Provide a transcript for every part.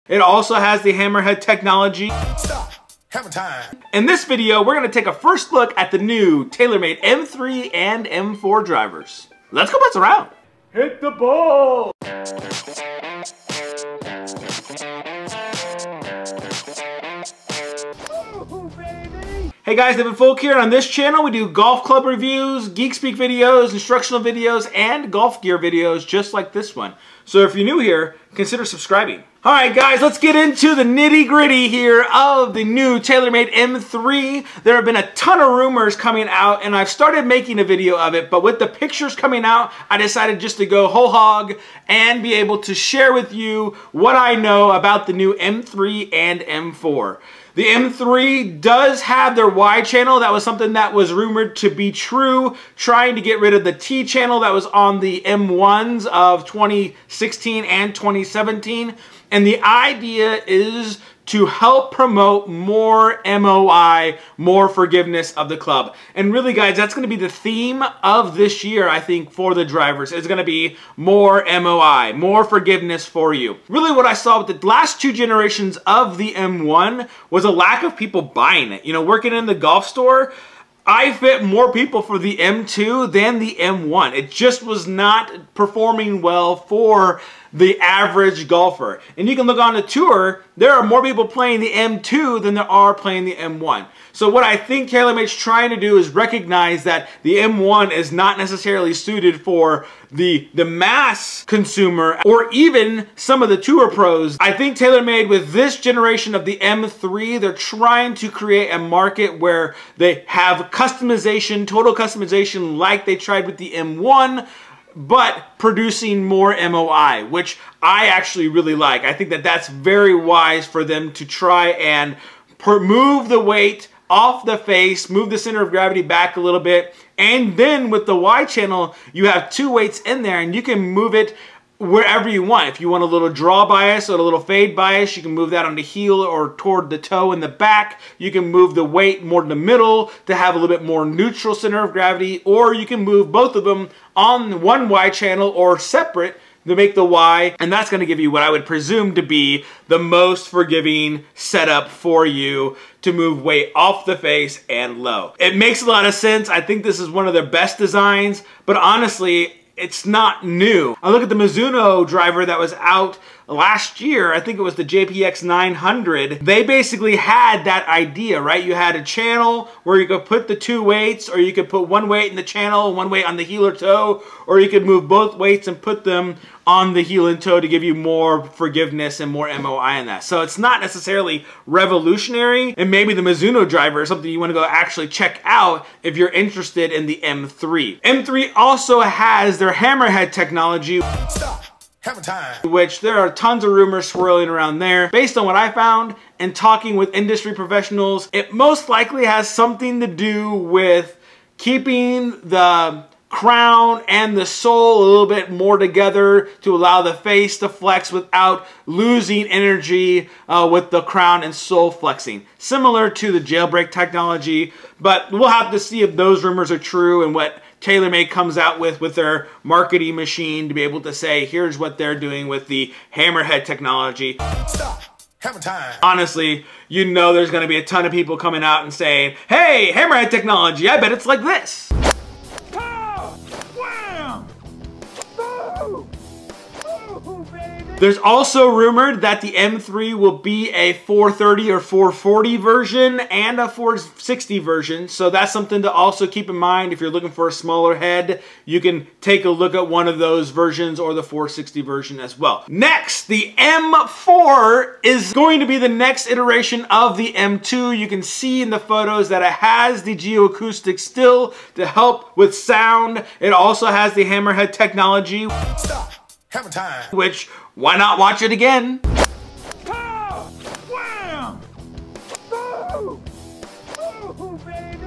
It also has the Hammerhead technology. Stop. Hammer time. In this video, we're going to take a first look at the new TaylorMade M3 and M4 drivers. Let's go putts around. Hit the ball! Hey guys, David Folk here. On this channel, we do golf club reviews, geek speak videos, instructional videos, and golf gear videos just like this one. So if you're new here, consider subscribing. All right, guys, let's get into the nitty-gritty here of the new TaylorMade M3. There have been a ton of rumors coming out, and I've started making a video of it, but with the pictures coming out, I decided just to go whole hog and be able to share with you what I know about the new M3 and M4. The M3 does have their Y channel. That was something that was rumored to be true, trying to get rid of the T channel that was on the M1s of 2016 and 2017. And the idea is to help promote more MOI, more forgiveness of the club. And really, guys, that's going to be the theme of this year, I think, for the drivers. It's going to be more MOI, more forgiveness for you. Really, what I saw with the last two generations of the M1 was a lack of people buying it. You know, working in the golf store, I fit more people for the M2 than the M1. It just was not performing well for the average golfer. And you can look on the tour, there are more people playing the M2 than there are playing the M1. So what I think TaylorMade's trying to do is recognize that the M1 is not necessarily suited for the mass consumer or even some of the tour pros. I think TaylorMade, with this generation of the M3, they're trying to create a market where they have customization, total customization, like they tried with the M1, but producing more MOI, which I actually really like. I think that that's very wise for them to try and move the weight off the face, move the center of gravity back a little bit, and then with the Y channel, you have two weights in there and you can move it wherever you want. If you want a little draw bias or a little fade bias, you can move that on the heel or toward the toe in the back. You can move the weight more in the middle to have a little bit more neutral center of gravity, or you can move both of them on one Y channel or separate to make the Y, and that's going to give you what I would presume to be the most forgiving setup for you to move weight off the face and low. It makes a lot of sense. I think this is one of their best designs, but honestly, it's not new. I look at the Mizuno driver that was out last year. I think it was the JPX 900. They basically had that idea, right? You had a channel where you could put the two weights, or you could put one weight in the channel, one weight on the heel or toe, or you could move both weights and put them on the heel and toe to give you more forgiveness and more MOI in that. So it's not necessarily revolutionary, and maybe the Mizuno driver is something you want to go actually check out if you're interested in the M3. M3 also has their Hammerhead technology. Stop. Hammer time. Which there are tons of rumors swirling around there. Based on what I found and talking with industry professionals, it most likely has something to do with keeping the crown and the sole a little bit more together to allow the face to flex without losing energy with the crown and sole flexing. Similar to the jailbreak technology, but we'll have to see if those rumors are true and what TaylorMade comes out with their marketing machine to be able to say, here's what they're doing with the Hammerhead technology. Stop. Hammer time. Honestly, you know there's going to be a ton of people coming out and saying, hey, Hammerhead technology, I bet it's like this. There's also rumored that the M3 will be a 430 or 440 version and a 460 version, so that's something to also keep in mind. If you're looking for a smaller head, you can take a look at one of those versions or the 460 version as well. Next, the M4 is going to be the next iteration of the M2. You can see in the photos that it has the geoacoustic still to help with sound. It also has the Hammerhead technology. Stop. Hammer time. Which, why not watch it again?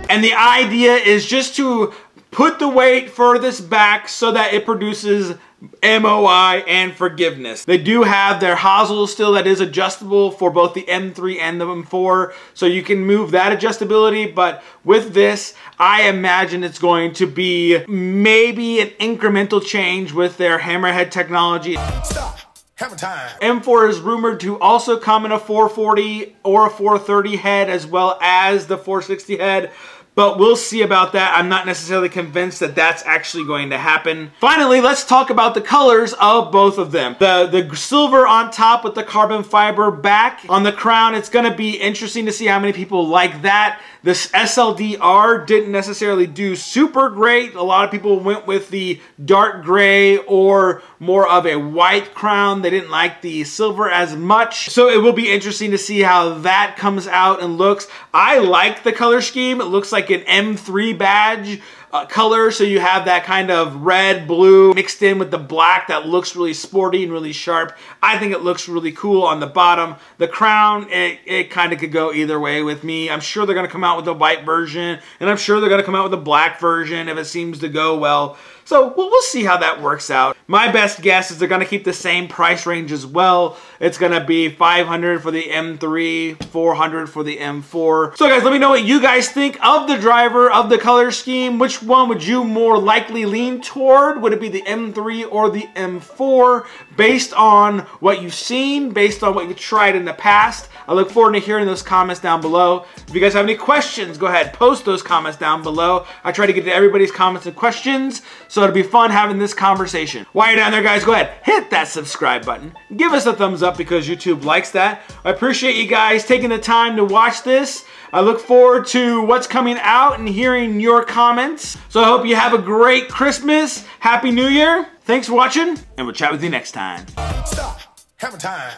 And the idea is just to put the weight furthest back so that it produces MOI and forgiveness. They do have their hosel still that is adjustable for both the M3 and the M4, so you can move that adjustability, but with this, I imagine it's going to be maybe an incremental change with their Hammerhead technology. Stop. Hammer time. M4 is rumored to also come in a 440 or a 430 head as well as the 460 head. But we'll see about that. I'm not necessarily convinced that that's actually going to happen. Finally, let's talk about the colors of both of them. The silver on top with the carbon fiber back. On the crown, it's gonna be interesting to see how many people like that. This SLDR didn't necessarily do super great. A lot of people went with the dark gray or more of a white crown. They didn't like the silver as much. So it will be interesting to see how that comes out and looks. I like the color scheme. It looks like an M3 badge color, so you have that kind of red, blue mixed in with the black that looks really sporty and really sharp. I think it looks really cool on the bottom. The crown, it kind of could go either way with me. I'm sure they're going to come out with a white version, and I'm sure they're going to come out with a black version if it seems to go well. So we'll see how that works out. My best guess is they're going to keep the same price range as well. It's going to be $500 for the M3, $400 for the M4. So guys, let me know what you guys think of the driver, of the color scheme. Which one would you more likely lean toward? Would it be the M3 or the M4? Based on what you've seen, based on what you've tried in the past. I look forward to hearing those comments down below. If you guys have any questions, go ahead, post those comments down below. I try to get to everybody's comments and questions, so it'll be fun having this conversation. While you're down there, guys, go ahead, hit that subscribe button. Give us a thumbs up because YouTube likes that. I appreciate you guys taking the time to watch this. I look forward to what's coming out and hearing your comments. So I hope you have a great Christmas. Happy New Year. Thanks for watching, and we'll chat with you next time. Stop. Hammer time.